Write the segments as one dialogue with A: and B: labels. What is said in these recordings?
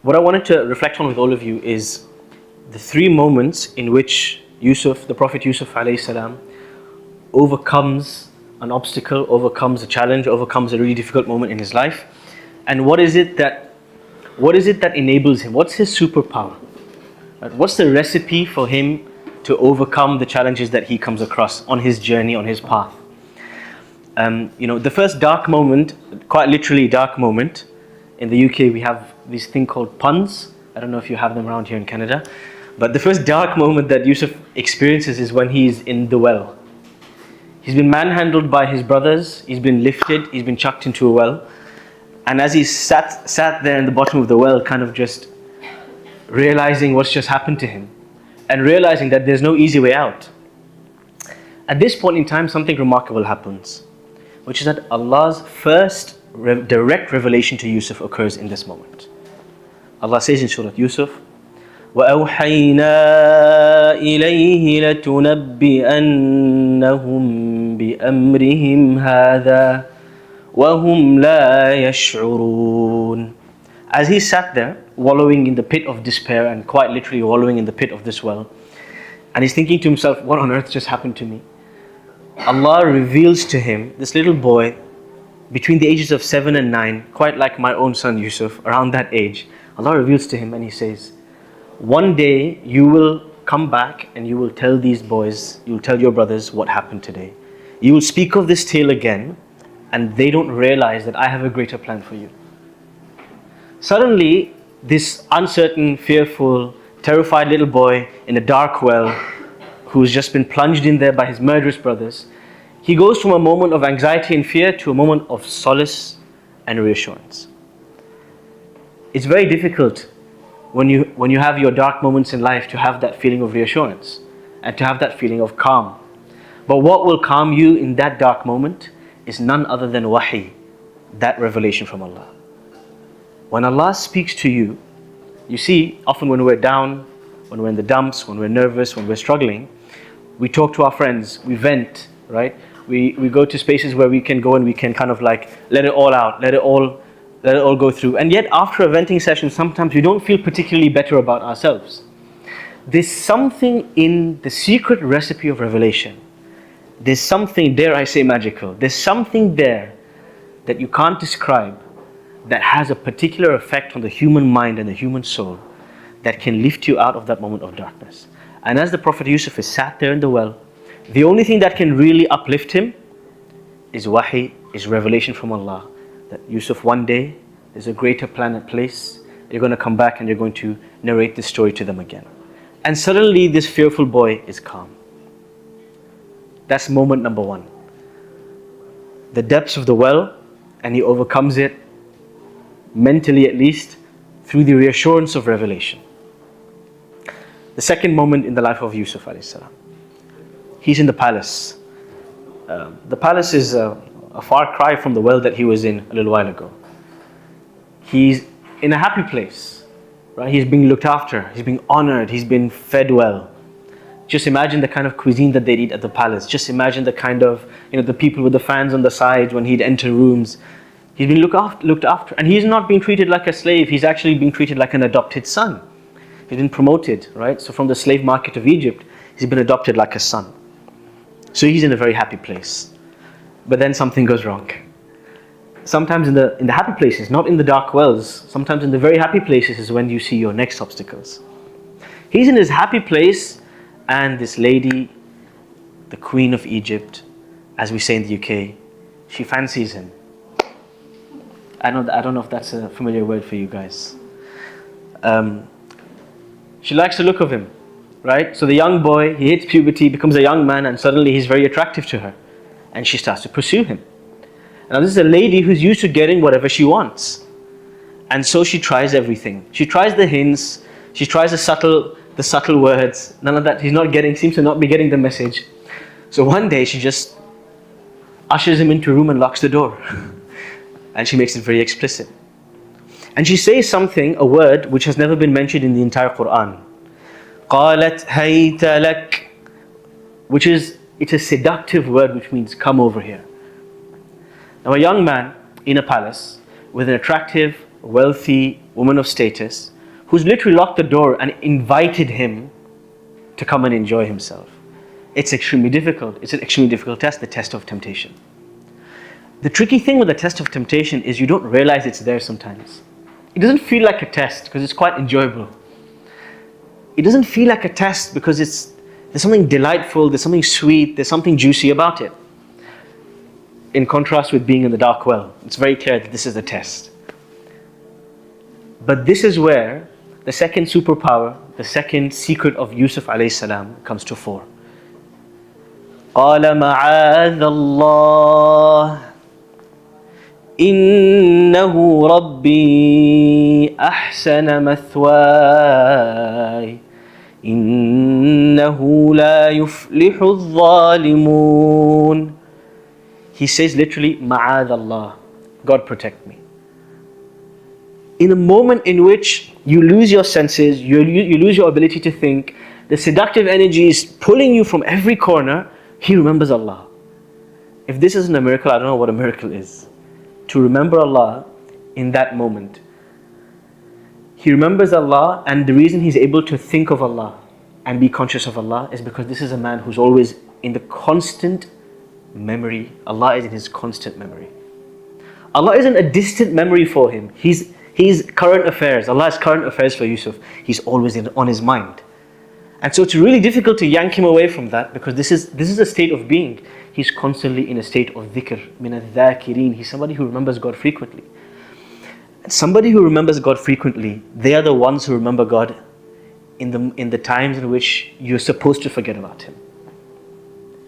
A: What I wanted to reflect on with all of you is the three moments in which Yusuf, the Prophet Yusuf alayhi salam, overcomes an obstacle, overcomes a challenge, overcomes a really difficult moment in his life. And what is it that enables him? What's his superpower? Right? What's the recipe for him to overcome the challenges that he comes across on his journey, on his path? The first dark moment, quite literally dark moment, in the UK we have this thing called puns. I don't know if you have them around here in Canada. But the first dark moment that Yusuf experiences is when he's in the well. He's been manhandled by his brothers, he's been lifted, he's been chucked into a well. And as he sat there in the bottom of the well, kind of just realizing what's just happened to him, and realizing that there's no easy way out. At this point in time, something remarkable happens, which is that Allah's first direct revelation to Yusuf occurs in this moment. Allah says in Surah Yusuf, وَأَوْحَيْنَا إِلَيْهِ لَتُنَبِّئَنَّهُمْ بِأَمْرِهِمْ هَذَا وَهُمْ لَا يَشْعُرُونَ. As he sat there, wallowing in the pit of despair, and quite literally wallowing in the pit of this well, and he's thinking to himself, what on earth just happened to me? Allah reveals to him, this little boy, between the ages of 7 and 9, quite like my own son Yusuf, around that age, Allah reveals to him and he says, one day you will come back and you will tell these boys, you will tell your brothers what happened today. You will speak of this tale again, and they don't realize that I have a greater plan for you. Suddenly, this uncertain, fearful, terrified little boy in a dark well, who's just been plunged in there by his murderous brothers, he goes from a moment of anxiety and fear to a moment of solace and reassurance. It's very difficult when you have your dark moments in life to have that feeling of reassurance and to have that feeling of calm. But what will calm you in that dark moment is none other than wahi, that revelation from Allah. When Allah speaks to you, you see, often when we're down, when we're in the dumps, when we're nervous, when we're struggling, we talk to our friends, we vent, right? We go to spaces where we can go and we can kind of like let it all out, let it all go through. And yet after a venting session, sometimes we don't feel particularly better about ourselves. There's something in the secret recipe of revelation. There's something, dare I say, magical. There's something there that you can't describe that has a particular effect on the human mind and the human soul that can lift you out of that moment of darkness. And as the Prophet Yusuf is sat there in the well, the only thing that can really uplift him is wahi, is revelation from Allah. That Yusuf, one day, there's a greater plan at place. You're going to come back and you're going to narrate this story to them again. And suddenly this fearful boy is calm. That's moment number one. The depths of the well, and he overcomes it, mentally at least, through the reassurance of revelation. The second moment in the life of Yusuf alayhi salam. He's in the palace. The palace is a far cry from the well that he was in a little while ago. He's in a happy place, right? He's being looked after, he's being honored, he's been fed well. Just imagine the kind of cuisine that they'd eat at the palace. Just imagine the kind of, the people with the fans on the sides when he'd enter rooms. He's been looked after. And he's not being treated like a slave, he's actually being treated like an adopted son. He's been promoted, right? So from the slave market of Egypt, he's been adopted like a son. So he's in a very happy place. But then something goes wrong. Sometimes in the happy places, not in the dark wells, sometimes in the very happy places is when you see your next obstacles. He's in his happy place, and this lady, the Queen of Egypt, as we say in the UK, she fancies him. I don't know if that's a familiar word for you guys. She likes the look of him, right? So the young boy, he hits puberty, becomes a young man, and suddenly he's very attractive to her. And she starts to pursue him. Now this is a lady who's used to getting whatever she wants. And so she tries everything. She tries the hints, she tries the subtle words. None of that, seems to not be getting the message. So one day she just ushers him into a room and locks the door. And she makes it very explicit. And she says something, a word which has never been mentioned in the entire Quran. قَالَتْ هَيْتَ لَكَ, which is, it's a seductive word which means come over here. Now a young man in a palace with an attractive, wealthy woman of status, who's literally locked the door and invited him to come and enjoy himself. It's extremely difficult. It's an extremely difficult test, the test of temptation. The tricky thing with the test of temptation is you don't realize it's there sometimes. It doesn't feel like a test because it's quite enjoyable. It doesn't feel like a test because there's something delightful, there's something sweet, there's something juicy about it. In contrast with being in the dark well, it's very clear that this is a test. But this is where the second superpower, the second secret of Yusuf alayhi salam comes to fore. قَالَ مَعَاذَ اللَّهِ إِنَّهُ رَبِّي أَحْسَنَ مَثْوَايَ إِنَّهُ لَا يُفْلِحُ الظَّالِمُونَ. He says literally, مَعَاذَ اللَّهِ, God protect me. In a moment in which you lose your senses, you lose your ability to think, the seductive energy is pulling you from every corner, he remembers Allah. If this isn't a miracle, I don't know what a miracle is. To remember Allah in that moment. He remembers Allah, and the reason he's able to think of Allah and be conscious of Allah is because this is a man who's always in the constant memory. Allah is in his constant memory. Allah isn't a distant memory for him. He's current affairs. Allah is current affairs for Yusuf. He's always on his mind. And so it's really difficult to yank him away from that because this is a state of being. He's constantly in a state of dhikr, min al-dhakirin. He's somebody who remembers God frequently. And somebody who remembers God frequently, they are the ones who remember God in the times in which you're supposed to forget about Him.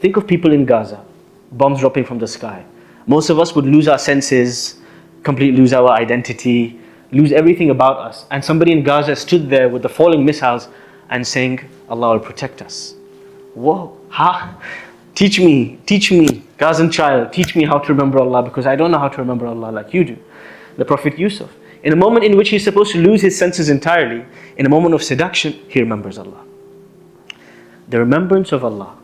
A: Think of people in Gaza, bombs dropping from the sky. Most of us would lose our senses, completely lose our identity, lose everything about us. And somebody in Gaza stood there with the falling missiles and saying, Allah will protect us. Whoa, teach me, Gazan child, teach me how to remember Allah because I don't know how to remember Allah like you do. The Prophet Yusuf, in a moment in which he's supposed to lose his senses entirely, in a moment of seduction, he remembers Allah. The remembrance of Allah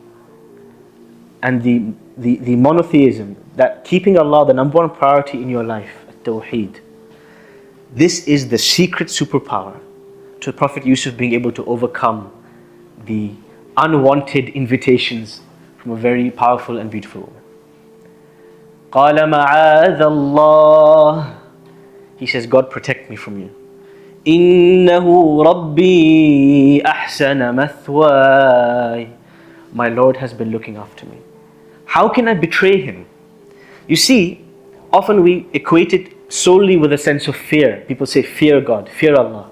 A: and the monotheism, that keeping Allah the number one priority in your life, at-tawheed, this is the secret superpower to Prophet Yusuf being able to overcome the unwanted invitations from a very powerful and beautiful woman. قَالَ مَعَاذَ اللَّهِ. He says, God protect me from you. إِنَّهُ رَبِّي أَحْسَنَ مَثْوَايَ. My Lord has been looking after me. How can I betray Him? You see, often we equate it solely with a sense of fear. People say, fear God, fear Allah.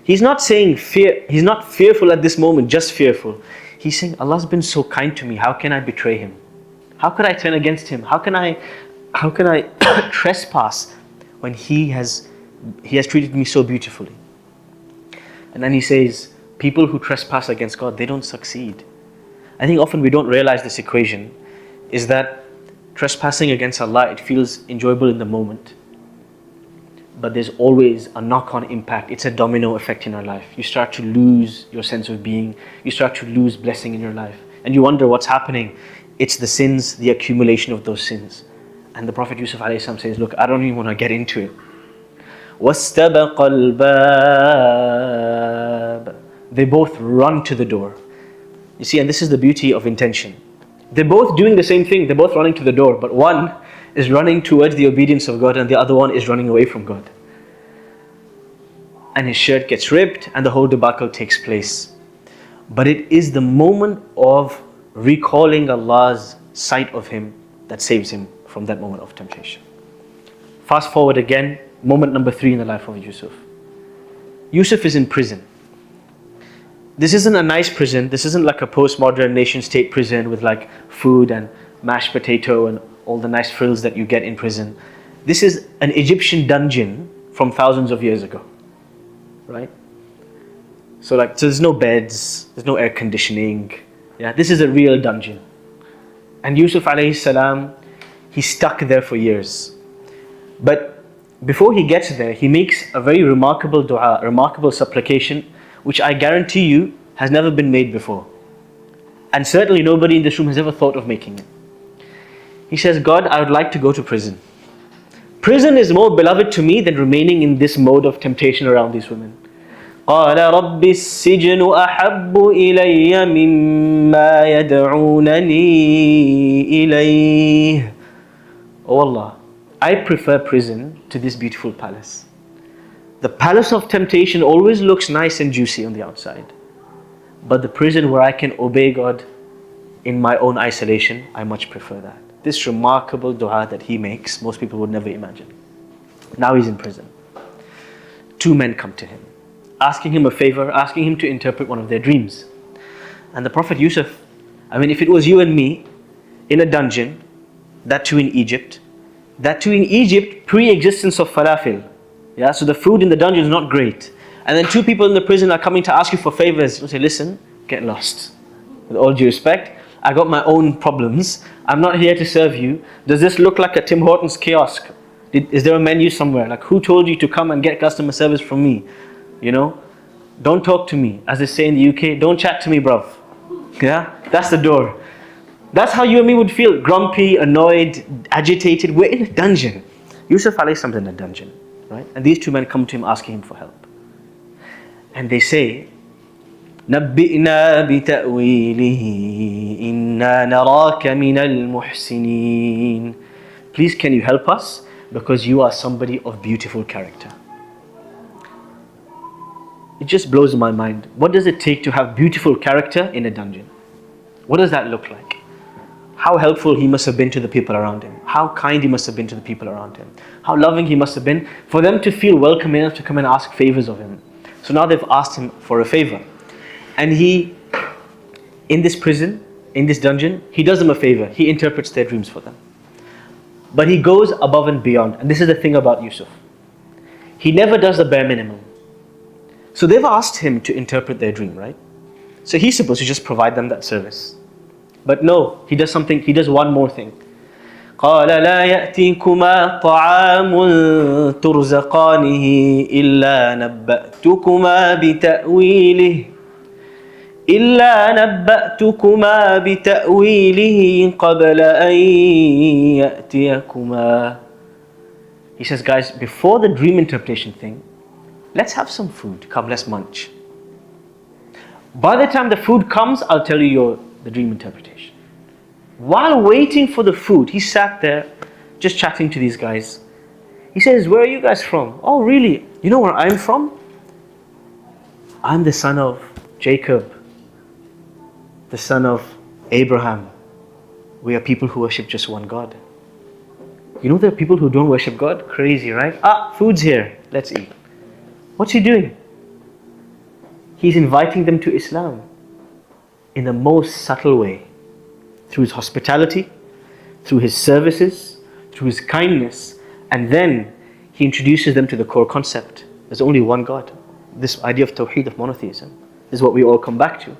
A: He's not saying fear, he's not fearful at this moment, just fearful. He's saying, Allah's been so kind to me, how can I betray Him? How could I turn against Him? How can I trespass when He has treated me so beautifully? And then he says, people who trespass against God, they don't succeed. I think often we don't realize this equation, is that trespassing against Allah, it feels enjoyable in the moment. But there's always a knock-on impact. It's a domino effect in our life. You start to lose your sense of being. You start to lose blessing in your life. And you wonder what's happening. It's the sins, the accumulation of those sins. And the Prophet Yusuf ﷺ says, look, I don't even want to get into it. وَاسْتَبَقَ الْبَابِ. They both run to the door. You see, and this is the beauty of intention. They're both doing the same thing. They're both running to the door. But one is running towards the obedience of God and the other one is running away from God. And his shirt gets ripped and the whole debacle takes place. But it is the moment of recalling Allah's sight of him that saves him from that moment of temptation. Fast forward again, moment number 3 in the life of Yusuf. Yusuf is in prison. This isn't a nice prison. This isn't like a postmodern nation state prison with like food and mashed potato and all the nice frills that you get in prison. This is an Egyptian dungeon from thousands of years ago, right? So there's no beds, there's no air conditioning. Yeah, this is a real dungeon. And Yusuf alayhi salam, he's stuck there for years. But before he gets there, he makes a very remarkable dua, a remarkable supplication, which I guarantee you has never been made before. And certainly nobody in this room has ever thought of making it. He says, God, I would like to go to prison. Prison is more beloved to me than remaining in this mode of temptation around these women. قال رب السجن أحب إلي مما يدعونني إليه. Oh Allah, I prefer prison to this beautiful palace. The palace of temptation always looks nice and juicy on the outside. But the prison where I can obey God in my own isolation, I much prefer that. This remarkable dua that he makes, most people would never imagine. Now he's in prison. Two men come to him, asking him a favor, asking him to interpret one of their dreams. And the Prophet Yusuf, if it was you and me in a dungeon, that too in Egypt, pre-existence of falafel. Yeah, so the food in the dungeon is not great. And then two people in the prison are coming to ask you for favors. You say, listen, get lost. With all due respect, I got my own problems. I'm not here to serve you. Does this look like a Tim Hortons kiosk? Is there a menu somewhere? Like, who told you to come and get customer service from me? Don't talk to me. As they say in the UK, don't chat to me, bruv. Yeah, that's the door. That's how you and me would feel. Grumpy, annoyed, agitated. We're in a dungeon. Yusuf alayhi salam is in a dungeon, right? And these two men come to him asking him for help. And they say, نبئنا بتأويله إنا نراك من المحسنين. Please, can you help us? Because you are somebody of beautiful character. It just blows my mind. What does it take to have beautiful character in a dungeon? What does that look like? How helpful he must have been to the people around him. How kind he must have been to the people around him. How loving he must have been for them to feel welcome enough to come and ask favors of him. So now they've asked him for a favor. And he, in this prison, in this dungeon, he does them a favor. He interprets their dreams for them. But he goes above and beyond. And this is the thing about Yusuf. He never does the bare minimum. So they've asked him to interpret their dream, right? So he's supposed to just provide them that service. But no, he does one more thing. قال لا يأتيكما طعام ترزقانه إلا نبأتكما بتأويله قبل أن يأتيكما. He says, guys, before the dream interpretation thing, let's have some food. Come, let's munch. By the time the food comes, I'll tell you the dream interpretation. While waiting for the food, he sat there just chatting to these guys. He says, where are you guys from? Oh, really? You know where I'm from? I'm the son of Jacob, the son of Abraham. We are people who worship just one God. You know there are people who don't worship God? Crazy, right? Food's here. Let's eat. What's he doing? He's inviting them to Islam in the most subtle way. Through his hospitality, through his services, through his kindness. And then he introduces them to the core concept. There's only one God. This idea of Tawheed, of monotheism, is what we all come back to.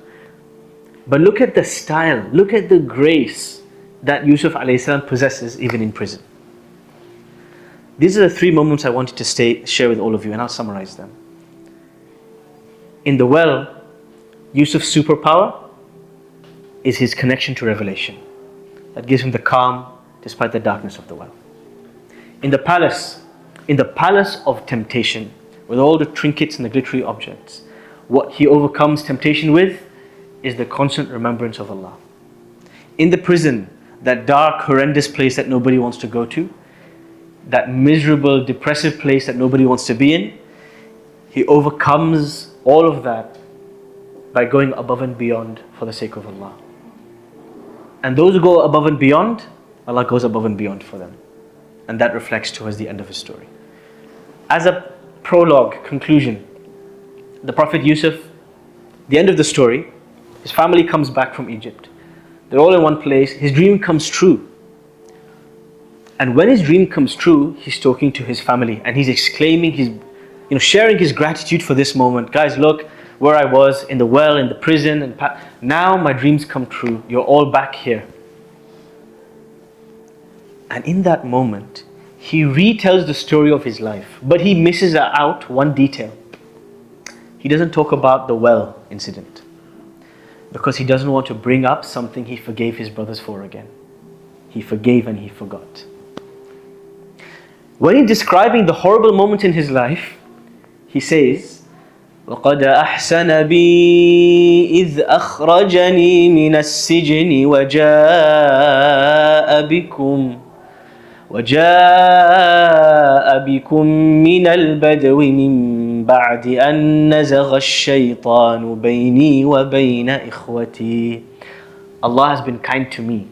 A: But look at the style, look at the grace that Yusuf alayhi salam possesses even in prison. These are the three moments I wanted to share with all of you, and I'll summarize them. In the well, Yusuf's superpower is his connection to revelation. That gives him the calm despite the darkness of the well. In the palace of temptation, with all the trinkets and the glittery objects, what he overcomes temptation with is the constant remembrance of Allah. In the prison, that dark, horrendous place that nobody wants to go to, that miserable, depressive place that nobody wants to be in, he overcomes all of that by going above and beyond for the sake of Allah. And those who go above and beyond, Allah goes above and beyond for them. And that reflects towards the end of his story. As a prologue, conclusion, the Prophet Yusuf, the end of the story, his family comes back from Egypt. They're all in one place. His dream comes true. And when his dream comes true, he's talking to his family and he's exclaiming, sharing his gratitude for this moment. Guys, look where I was, in the well, in the prison, and now my dreams come true. You're all back here. And in that moment, he retells the story of his life, but he misses out one detail. He doesn't talk about the well incident because he doesn't want to bring up something he forgave his brothers for again. He forgave and he forgot. When he's describing the horrible moment in his life, he says, وَقَدْ أَحْسَنَ بِي إِذْ أَخْرَجَنِي مِنَ السِّجْنِ وجاء بكم من البدو من بعد أن نزغ الشيطان بيني وبين إخوتي. Allah has been kind to me.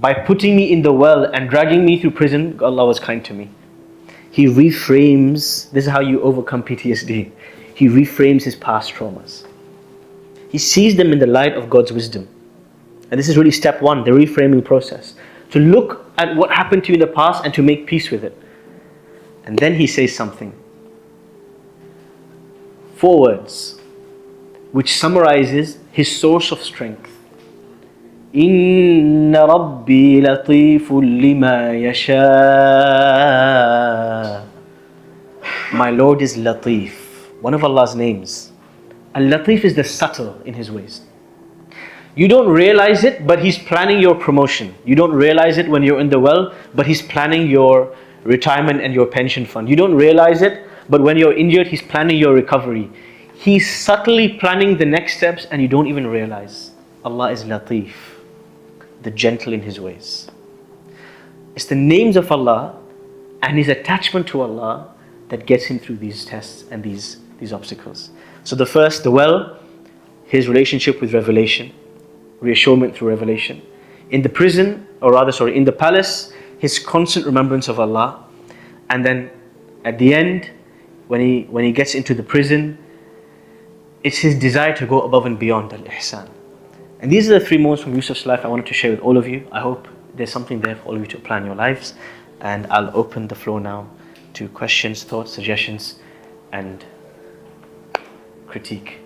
A: By putting me in the well and dragging me through prison, Allah was kind to me. He reframes, this is how you overcome PTSD. He reframes his past traumas. He sees them in the light of God's wisdom. And this is really step one, the reframing process. To look at what happened to you in the past and to make peace with it. And then he says something. 4 words, which summarizes his source of strength. إِنَّ رَبِّي لَطِيفٌ لِمَا يَشَاءُ. My Lord is Latif, one of Allah's names. Al-Latif is the subtle in His ways. You don't realize it, but He's planning your promotion. You don't realize it when you're in the well, but He's planning your retirement and your pension fund. You don't realize it, but when you're injured, He's planning your recovery. He's subtly planning the next steps and you don't even realize. Allah is Latif, the gentle in His ways. It's the names of Allah and his attachment to Allah that gets him through these tests and these obstacles. So the first, the well, his relationship with revelation, reassurement through revelation. In the prison, in the palace, his constant remembrance of Allah. And then at the end, when he gets into the prison, it's his desire to go above and beyond al-ihsan. And these are the 3 moments from Yusuf's life I wanted to share with all of you. I hope there's something there for all of you to apply in your lives. And I'll open the floor now to questions, thoughts, suggestions, and critique.